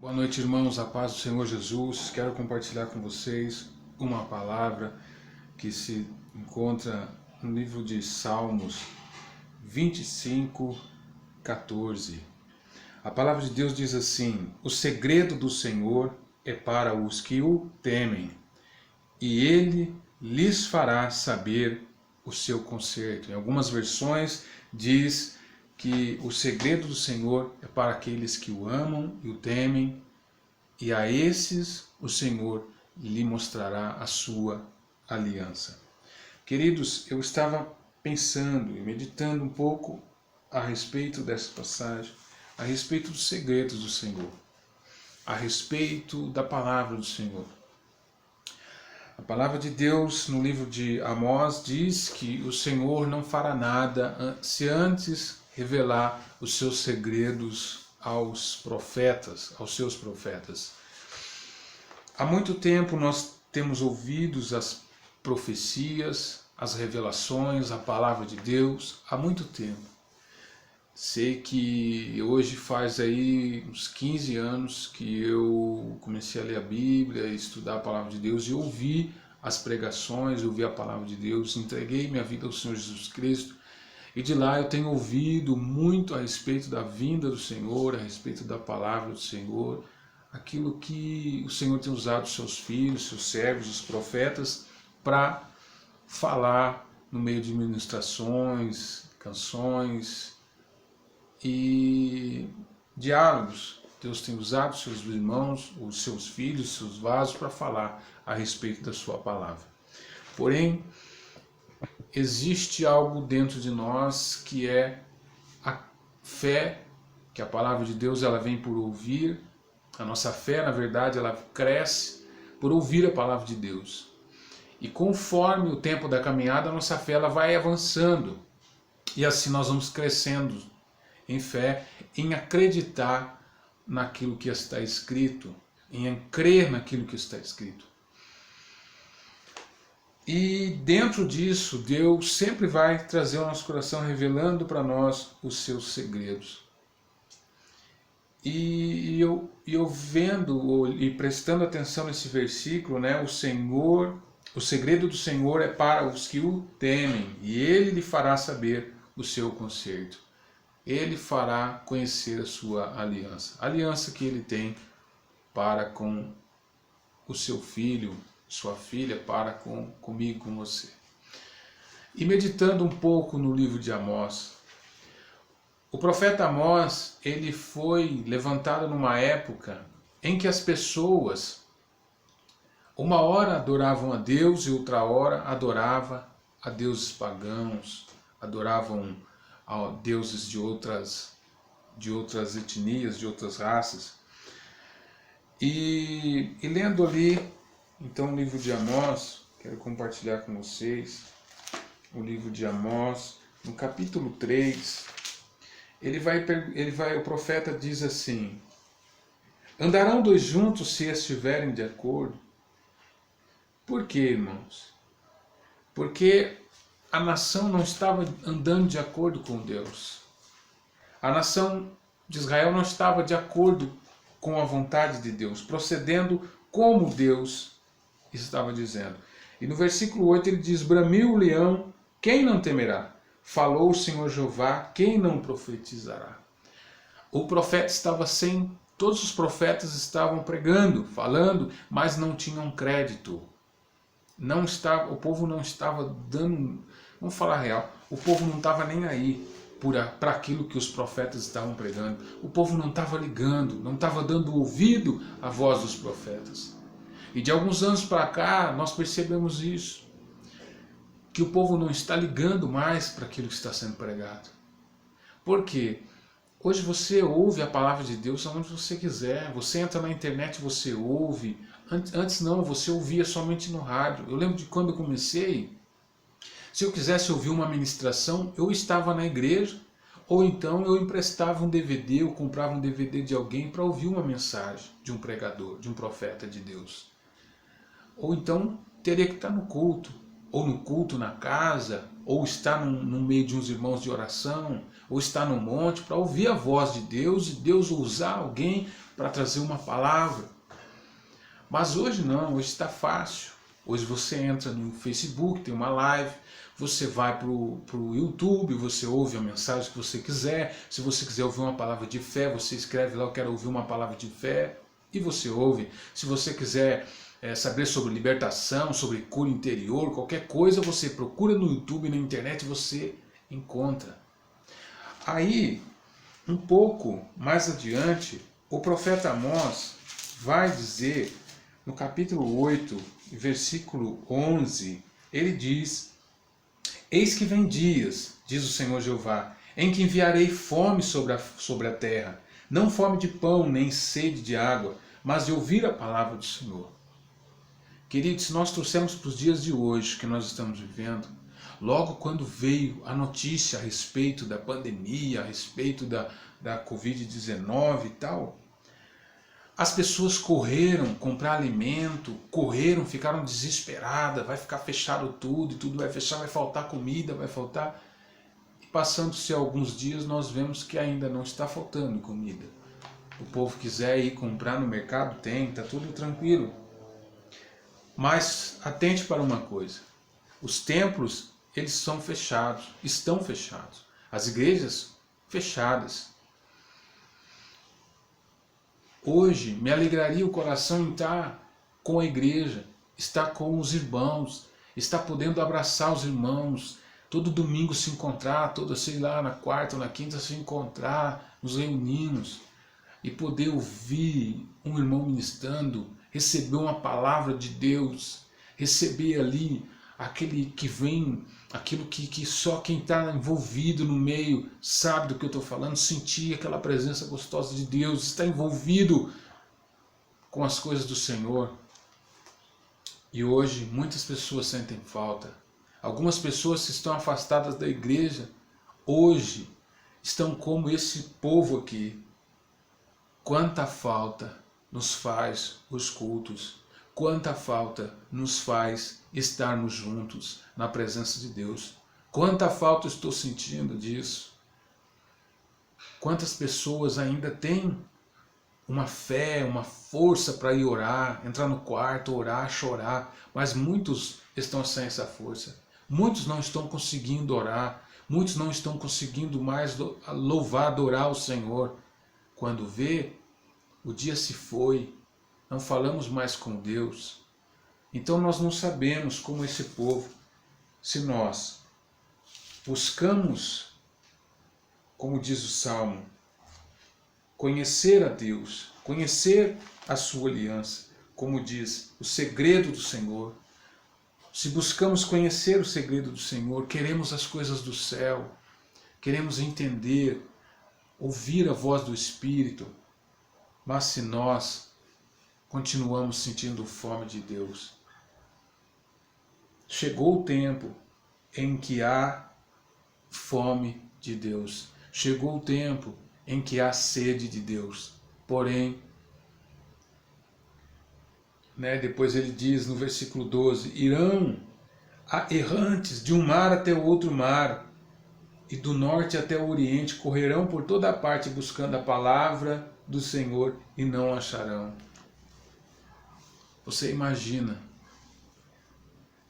Boa noite, irmãos, a paz do Senhor Jesus. Quero compartilhar com vocês uma palavra que se encontra no livro de Salmos 25, 14. A palavra de Deus diz assim: o segredo do Senhor é para os que o temem, e ele lhes fará saber o seu conserto. Em algumas versões diz que o segredo do Senhor é para aqueles que o amam e o temem, e a esses o Senhor lhe mostrará a sua aliança. Queridos, eu estava pensando e meditando um pouco a respeito dessa passagem, a respeito dos segredos do Senhor, a respeito da palavra do Senhor. A palavra de Deus no livro de Amós diz que o Senhor não fará nada se antes revelar os seus segredos aos profetas, aos seus profetas. Há muito tempo nós temos ouvido as profecias, as revelações, a palavra de Deus, há muito tempo. Sei que hoje faz aí uns 15 anos que eu comecei a ler a Bíblia, estudar a palavra de Deus e ouvir as pregações, ouvir a palavra de Deus, entreguei minha vida ao Senhor Jesus Cristo. E de lá eu tenho ouvido muito a respeito da vinda do Senhor, a respeito da palavra do Senhor, aquilo que o Senhor tem usado os seus filhos, seus servos, os profetas, para falar no meio de ministrações, canções e diálogos. Deus tem usado os seus irmãos, os seus filhos, os seus vasos para falar a respeito da sua palavra. Porém, existe algo dentro de nós que é a fé, que a palavra de Deus ela vem por ouvir. A nossa fé, na verdade, ela cresce por ouvir a palavra de Deus. E conforme o tempo da caminhada, a nossa fé ela vai avançando. E assim nós vamos crescendo em fé, em acreditar naquilo que está escrito, em crer naquilo que está escrito. E dentro disso, Deus sempre vai trazer ao nosso coração, revelando para nós os seus segredos. E eu vendo e prestando atenção nesse versículo, né, o segredo do Senhor é para os que o temem, e Ele lhe fará saber o seu conserto. Ele fará conhecer a sua aliança. A aliança que Ele tem para com o seu filho, sua filha, para comigo, com você. E meditando um pouco no livro de Amós, o profeta Amós, ele foi levantado numa época em que as pessoas, uma hora adoravam a Deus e outra hora adoravam a deuses pagãos, adoravam a deuses de outras etnias, de outras raças. E lendo ali, então, o livro de Amós, quero compartilhar com vocês o livro de Amós, no capítulo 3, o profeta diz assim: andarão dois juntos se estiverem de acordo? Por quê, irmãos? Porque a nação não estava andando de acordo com Deus. A nação de Israel não estava de acordo com a vontade de Deus, procedendo como Deus estava dizendo. E no versículo 8 ele diz: bramiu o leão, quem não temerá? Falou o Senhor Jeová, quem não profetizará? O profeta estava sem, todos os profetas estavam pregando, falando, mas não tinham crédito. O povo não estava dando, vamos falar real, o povo não estava nem aí para aquilo que os profetas estavam pregando. O povo não estava ligando, não estava dando ouvido à voz dos profetas. E de alguns anos para cá, nós percebemos isso, que o povo não está ligando mais para aquilo que está sendo pregado. Por quê? Hoje você ouve a palavra de Deus aonde você quiser, você entra na internet, você ouve. Antes não, você ouvia somente no rádio. Eu lembro de quando eu comecei, se eu quisesse ouvir uma ministração, eu estava na igreja, ou então eu emprestava um DVD, eu comprava um DVD de alguém para ouvir uma mensagem de um pregador, de um profeta de Deus. Ou então teria que estar no culto, ou no culto na casa, ou estar no meio de uns irmãos de oração, ou estar no monte para ouvir a voz de Deus e Deus usar alguém para trazer uma palavra. Mas hoje não, hoje está fácil. Hoje você entra no Facebook, tem uma live, você vai para o YouTube, você ouve a mensagem que você quiser. Se você quiser ouvir uma palavra de fé, você escreve lá, eu quero ouvir uma palavra de fé, e você ouve. Se você quiser saber sobre libertação, sobre cura interior, qualquer coisa, você procura no YouTube, na internet, você encontra. Aí, um pouco mais adiante, o profeta Amós vai dizer, no capítulo 8, versículo 11, ele diz: Eis que vem dias, diz o Senhor Jeová, em que enviarei fome sobre a terra, não fome de pão, nem sede de água, mas de ouvir a palavra do Senhor. Queridos, se nós trouxermos para os dias de hoje que nós estamos vivendo, logo quando veio a notícia a respeito da pandemia, a respeito da Covid-19 e tal, as pessoas correram comprar alimento, correram, ficaram desesperadas, vai ficar fechado tudo, e tudo vai fechar, vai faltar comida, vai faltar. E passando-se alguns dias, nós vemos que ainda não está faltando comida. O povo quiser ir comprar no mercado, tem, está tudo tranquilo. Mas atente para uma coisa, os templos, eles são fechados, estão fechados. As igrejas, fechadas. Hoje, me alegraria o coração em estar com a igreja, estar com os irmãos, estar podendo abraçar os irmãos, todo domingo se encontrar, sei lá, na quarta ou na quinta se encontrar, nos reunimos e poder ouvir um irmão ministrando, receber uma palavra de Deus, receber ali aquele que vem, aquilo que só quem está envolvido no meio sabe do que eu estou falando, sentir aquela presença gostosa de Deus, estar envolvido com as coisas do Senhor. E hoje muitas pessoas sentem falta. Algumas pessoas que estão afastadas da igreja, hoje estão como esse povo aqui. Quanta falta nos faz os cultos, quanta falta nos faz estarmos juntos na presença de Deus. Quanta falta estou sentindo disso. Quantas pessoas ainda têm uma fé, uma força para ir orar, entrar no quarto, orar, chorar, mas muitos estão sem essa força. Muitos não estão conseguindo orar, muitos não estão conseguindo mais louvar, adorar o Senhor. Quando vê, o dia se foi, não falamos mais com Deus. Então nós não sabemos, como esse povo, se nós buscamos, como diz o Salmo, conhecer a Deus, conhecer a sua aliança, como diz, o segredo do Senhor. Se buscamos conhecer o segredo do Senhor, queremos as coisas do céu, queremos entender, ouvir a voz do Espírito, mas se nós continuamos sentindo fome de Deus, chegou o tempo em que há fome de Deus, chegou o tempo em que há sede de Deus. Porém, depois ele diz no versículo 12, irão errantes de um mar até o outro mar, e do norte até o oriente, correrão por toda parte buscando a palavra do Senhor e não acharão. Você imagina,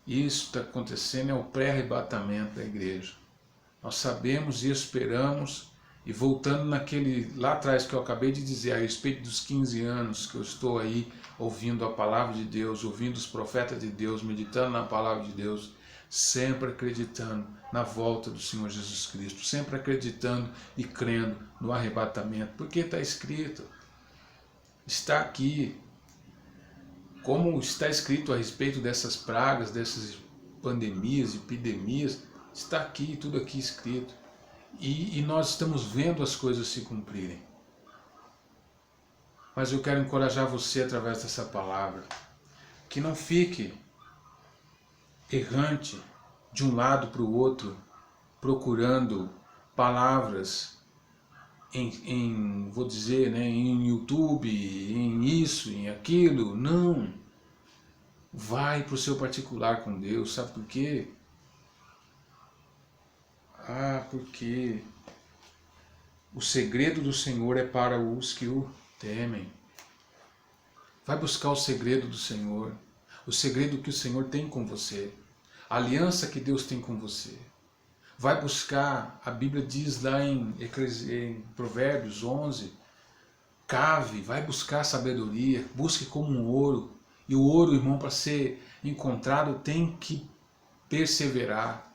isso está acontecendo, é o pré-arrebatamento da igreja. Nós sabemos e esperamos, e voltando naquele lá atrás que eu acabei de dizer, a respeito dos 15 anos que eu estou aí ouvindo a palavra de Deus, ouvindo os profetas de Deus, meditando na palavra de Deus, sempre acreditando na volta do Senhor Jesus Cristo, sempre acreditando e crendo no arrebatamento, porque está escrito, está aqui, como está escrito a respeito dessas pragas, dessas pandemias, epidemias, está aqui, tudo aqui escrito. E nós estamos vendo as coisas se cumprirem. Mas eu quero encorajar você através dessa palavra, que não fique errante de um lado para o outro, procurando palavras vou dizer, em YouTube, em isso, em aquilo. Não. Vai para o seu particular com Deus. Sabe por quê? Porque o segredo do Senhor é para os que o temem. Vai buscar o segredo do Senhor, o segredo que o Senhor tem com você, a aliança que Deus tem com você. Vai buscar, a Bíblia diz lá em Provérbios 11, cave, vai buscar sabedoria, busque como um ouro. E o ouro, irmão, para ser encontrado tem que perseverar.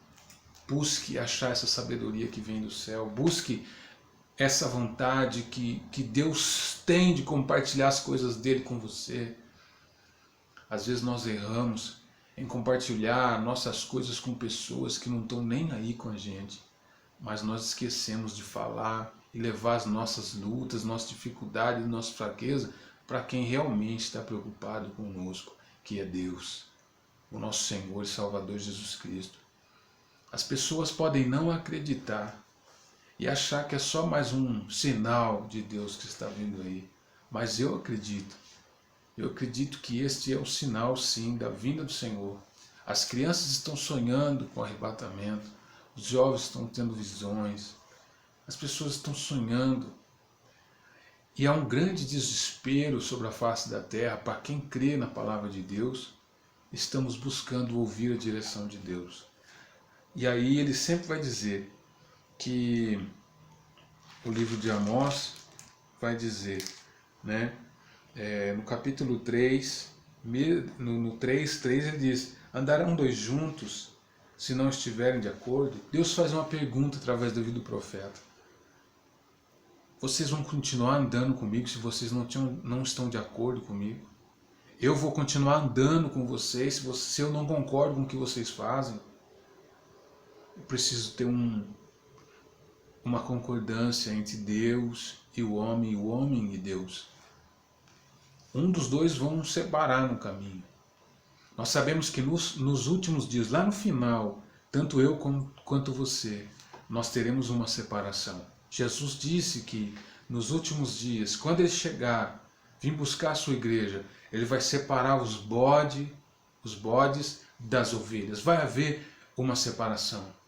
Busque achar essa sabedoria que vem do céu, busque essa vontade que Deus tem de compartilhar as coisas dele com você. Às vezes nós erramos em compartilhar nossas coisas com pessoas que não estão nem aí com a gente, mas nós esquecemos de falar e levar as nossas lutas, nossas dificuldades, nossa fraqueza para quem realmente está preocupado conosco, que é Deus, o nosso Senhor e Salvador Jesus Cristo. As pessoas podem não acreditar e achar que é só mais um sinal de Deus que está vindo aí, mas eu acredito que este é o sinal, sim, da vinda do Senhor. As crianças estão sonhando com arrebatamento, os jovens estão tendo visões, as pessoas estão sonhando. E há um grande desespero sobre a face da terra para quem crê na palavra de Deus. Estamos buscando ouvir a direção de Deus. E aí ele sempre vai dizer que o livro de Amós vai dizer, né? No capítulo 3, no 3:3 ele diz: andarão dois juntos se não estiverem de acordo? Deus faz uma pergunta através da vida do profeta: vocês vão continuar andando comigo se vocês não estão de acordo comigo? Eu vou continuar andando com vocês se eu não concordo com o que vocês fazem? Eu preciso ter uma concordância entre Deus e o homem e Deus. Um dos dois vão separar no caminho. Nós sabemos que nos últimos dias, lá no final, tanto eu quanto você, nós teremos uma separação. Jesus disse que nos últimos dias, quando ele chegar, vir buscar a sua igreja, ele vai separar os bodes das ovelhas. Vai haver uma separação.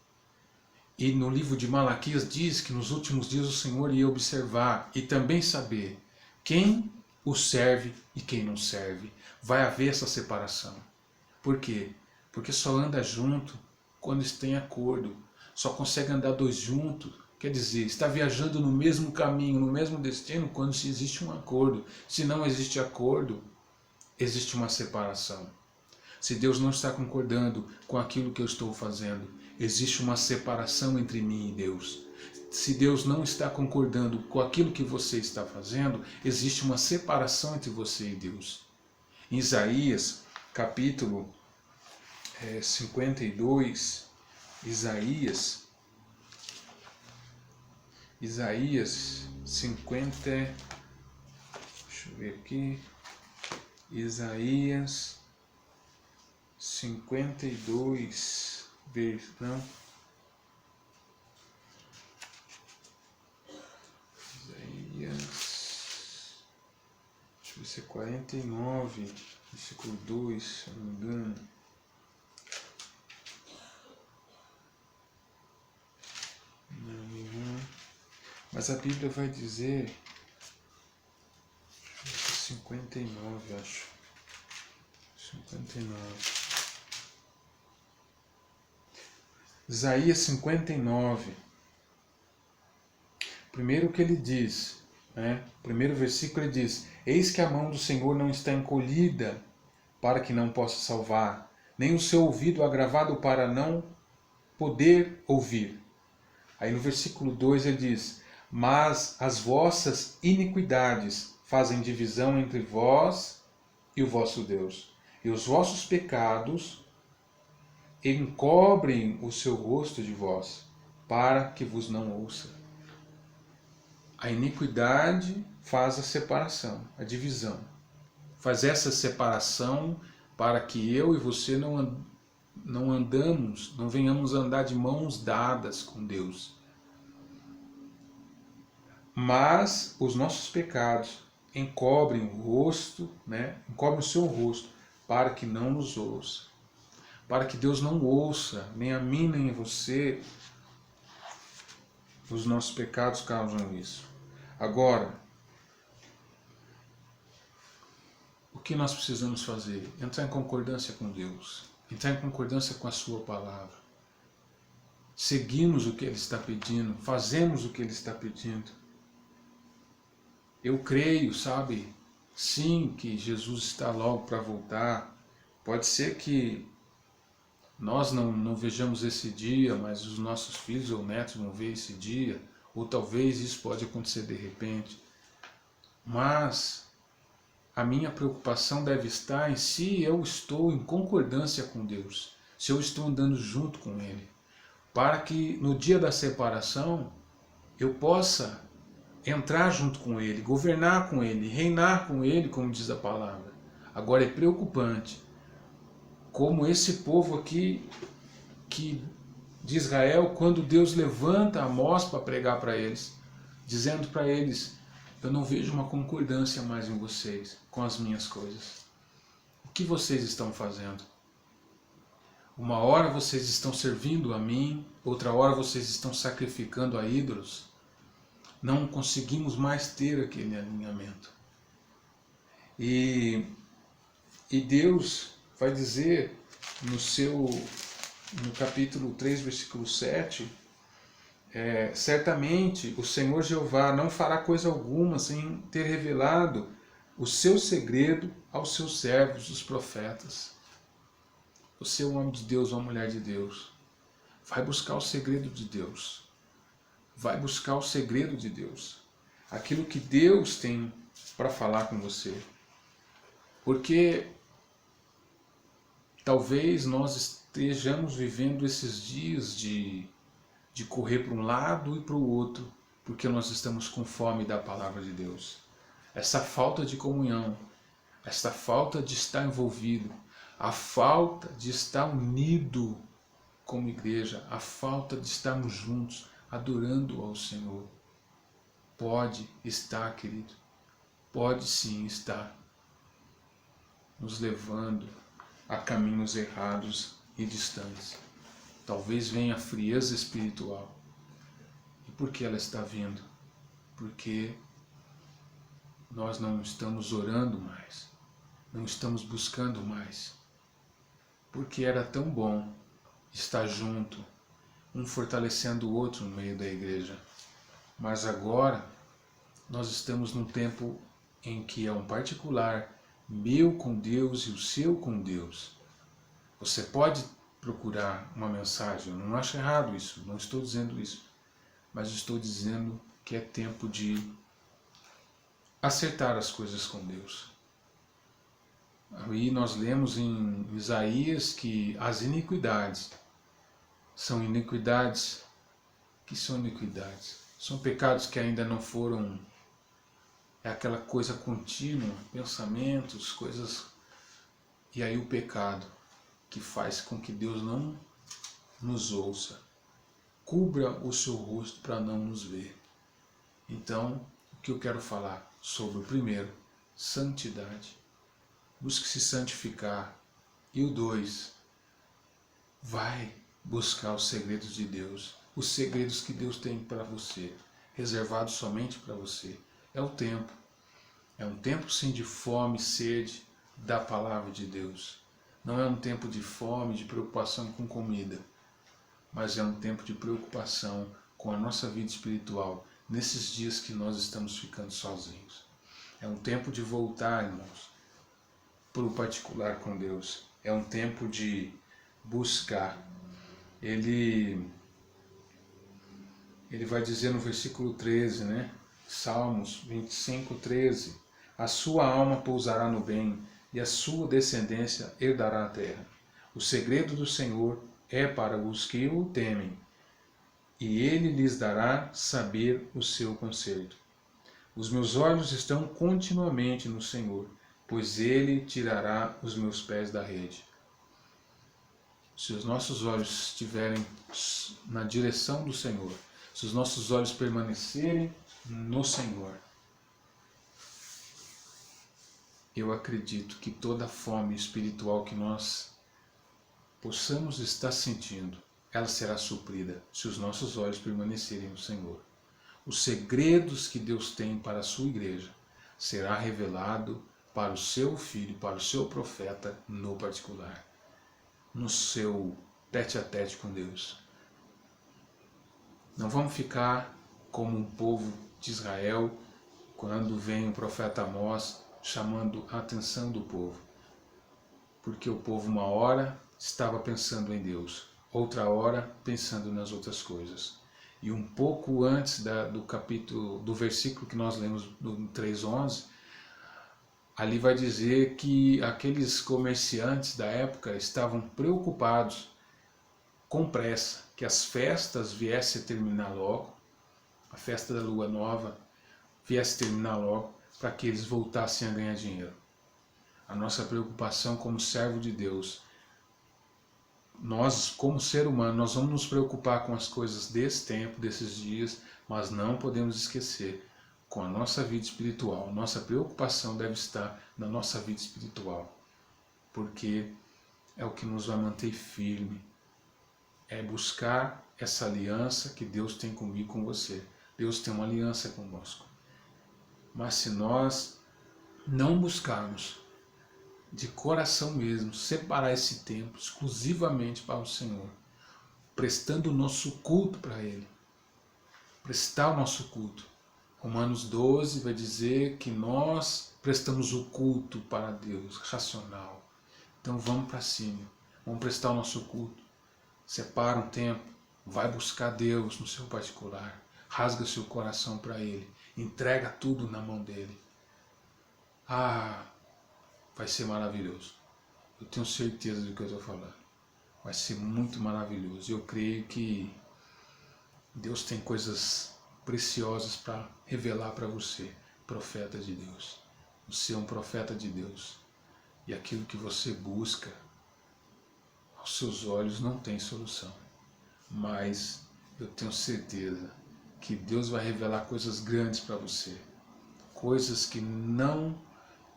E no livro de Malaquias diz que nos últimos dias o Senhor ia observar e também saber quem o serve e quem não serve. Vai haver essa separação. Por quê? Porque só anda junto quando está em acordo. Só consegue andar dois juntos, quer dizer, está viajando no mesmo caminho, no mesmo destino, quando se existe um acordo. Se não existe acordo, existe uma separação. Se Deus não está concordando com aquilo que eu estou fazendo, existe uma separação entre mim e Deus. Se Deus não está concordando com aquilo que você está fazendo, existe uma separação entre você e Deus. Em Isaías, capítulo 52, Isaías 50, deixa eu ver aqui, Isaías 52, não, Isaías, deixa eu ver se é 49, versículo 2, se eu não me engano. Mas a Bíblia vai dizer 59, acho. 59. Isaías 59. Primeiro que ele diz, né? Primeiro versículo ele diz: eis que a mão do Senhor não está encolhida para que não possa salvar, nem o seu ouvido agravado para não poder ouvir. Aí no versículo 2 ele diz: mas as vossas iniquidades fazem divisão entre vós e o vosso Deus, e os vossos pecados encobrem o seu rosto de vós, para que vos não ouça. A iniquidade faz a separação, a divisão. Faz essa separação para que eu e você não venhamos andar de mãos dadas com Deus. Mas os nossos pecados encobrem o rosto, né? Encobrem o seu rosto, para que não nos ouça. Para que Deus não ouça, nem a mim, nem a você. Os nossos pecados causam isso. Agora, que nós precisamos fazer? Entrar em concordância com Deus, entrar em concordância com a sua palavra. Seguimos o que Ele está pedindo, fazemos o que Ele está pedindo. Eu creio, sabe, sim, que Jesus está logo para voltar. Pode ser que nós não vejamos esse dia, mas os nossos filhos ou netos vão ver esse dia, ou talvez isso pode acontecer de repente. Mas a minha preocupação deve estar em se eu estou em concordância com Deus, se eu estou andando junto com Ele, para que no dia da separação eu possa entrar junto com Ele, governar com Ele, reinar com Ele, como diz a palavra. Agora é preocupante como esse povo aqui de Israel, quando Deus levanta Amós para pregar para eles, dizendo para eles: eu não vejo uma concordância mais em vocês com as minhas coisas. O que vocês estão fazendo? Uma hora vocês estão servindo a mim, outra hora vocês estão sacrificando a ídolos. Não conseguimos mais ter aquele alinhamento. E Deus vai dizer no capítulo 3, versículo 7, certamente o Senhor Jeová não fará coisa alguma sem ter revelado o seu segredo aos seus servos, os profetas. Você é um homem de Deus, uma mulher de Deus. Vai buscar o segredo de Deus. Vai buscar o segredo de Deus. Aquilo que Deus tem para falar com você. Porque talvez nós estejamos vivendo esses dias de correr para um lado e para o outro, porque nós estamos com fome da palavra de Deus. Essa falta de comunhão, essa falta de estar envolvido, a falta de estar unido como igreja, a falta de estarmos juntos, adorando ao Senhor. Pode estar, querido, pode sim estar nos levando a caminhos errados e distantes. Talvez venha a frieza espiritual. E por que ela está vindo? Porque nós não estamos orando mais, não estamos buscando mais. Porque era tão bom estar junto, um fortalecendo o outro no meio da igreja. Mas agora nós estamos num tempo em que é um particular meu com Deus e o seu com Deus. Você pode procurar uma mensagem, eu não acho errado isso, não estou dizendo isso, mas estou dizendo que é tempo de acertar as coisas com Deus. Aí nós lemos em Isaías que as iniquidades são iniquidades. Que são iniquidades? São pecados que ainda não foram, é aquela coisa contínua, pensamentos, coisas, e aí o pecado que faz com que Deus não nos ouça, cubra o seu rosto para não nos ver. Então, o que eu quero falar sobre o primeiro, santidade. Busque se santificar. E o 2, vai buscar os segredos de Deus, os segredos que Deus tem para você, reservados somente para você. É o tempo. É um tempo sim de fome e sede da palavra de Deus. Não é um tempo de fome, de preocupação com comida, mas é um tempo de preocupação com a nossa vida espiritual, nesses dias que nós estamos ficando sozinhos. É um tempo de voltar, irmãos, para o particular com Deus. É um tempo de buscar. Ele vai dizer no versículo 13, né? Salmos 25, 13. A sua alma pousará no bem, e a sua descendência herdará a terra. O segredo do Senhor é para os que o temem, e ele lhes dará saber o seu conserto. Os meus olhos estão continuamente no Senhor, pois ele tirará os meus pés da rede. Se os nossos olhos estiverem na direção do Senhor, se os nossos olhos permanecerem no Senhor, eu acredito que toda a fome espiritual que nós possamos estar sentindo, ela será suprida se os nossos olhos permanecerem no Senhor. Os segredos que Deus tem para a sua igreja será revelado para o seu filho, para o seu profeta no particular, no seu tete a tete com Deus. Não vamos ficar como um povo de Israel quando vem o profeta Amós chamando a atenção do povo. Porque o povo uma hora estava pensando em Deus, outra hora pensando nas outras coisas. E um pouco antes do versículo que nós lemos no 3:11, ali vai dizer que aqueles comerciantes da época estavam preocupados, com pressa, que as festas viessem a terminar logo, a festa da lua nova viesse a terminar logo, para que eles voltassem a ganhar dinheiro. A nossa preocupação como servo de Deus, nós como ser humano, nós vamos nos preocupar com as coisas desse tempo, desses dias, mas não podemos esquecer com a nossa vida espiritual. Nossa preocupação deve estar na nossa vida espiritual, porque é o que nos vai manter firme, é buscar essa aliança que Deus tem comigo e com você. Deus tem uma aliança conosco. Mas se nós não buscarmos de coração mesmo, separar esse tempo exclusivamente para o Senhor, prestando o nosso culto para Ele, prestar o nosso culto. Romanos 12 vai dizer que nós prestamos o culto para Deus, racional. Então vamos para cima, vamos prestar o nosso culto. Separa um tempo, vai buscar Deus no seu particular, rasga seu coração para Ele, entrega tudo na mão dEle. Vai ser maravilhoso. Eu tenho certeza do que eu estou falando. Vai ser muito maravilhoso. Eu creio que Deus tem coisas preciosas para revelar para você, profeta de Deus. Você é um profeta de Deus. E aquilo que você busca, aos seus olhos não tem solução. Mas eu tenho certeza que Deus vai revelar coisas grandes para você. Coisas que não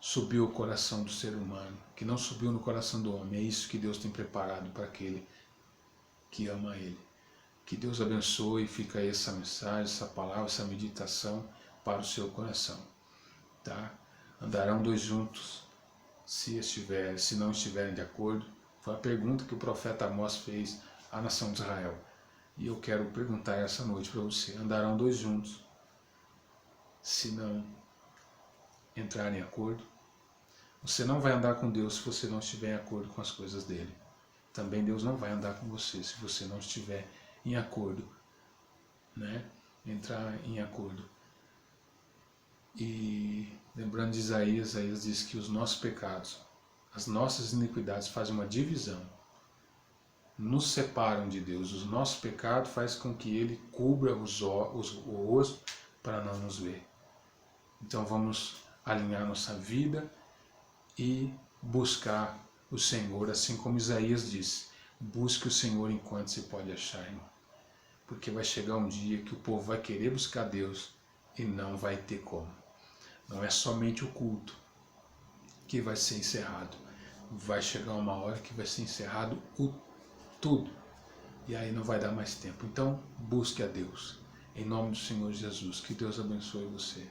subiu o coração do ser humano, que não subiu no coração do homem. É isso que Deus tem preparado para aquele que ama Ele. Que Deus abençoe e fica aí essa mensagem, essa palavra, essa meditação para o seu coração. Tá? Andarão dois juntos, se não estiverem de acordo. Foi a pergunta que o profeta Amós fez à nação de Israel. E eu quero perguntar essa noite para você. Andarão dois juntos, se não entrar em acordo? Você não vai andar com Deus se você não estiver em acordo com as coisas dele. Também Deus não vai andar com você se você não estiver em acordo, né? Entrar em acordo. E lembrando de Isaías diz que os nossos pecados, as nossas iniquidades fazem uma divisão, nos separam de Deus. Os nossos pecados faz com que Ele cubra o rosto para não nos ver. Então vamos alinhar nossa vida e buscar o Senhor, assim como Isaías disse, busque o Senhor enquanto se pode achar, irmão. Porque vai chegar um dia que o povo vai querer buscar Deus e não vai ter como. Não é somente o culto que vai ser encerrado. Vai chegar uma hora que vai ser encerrado tudo. E aí não vai dar mais tempo. Então, busque a Deus. Em nome do Senhor Jesus. Que Deus abençoe você.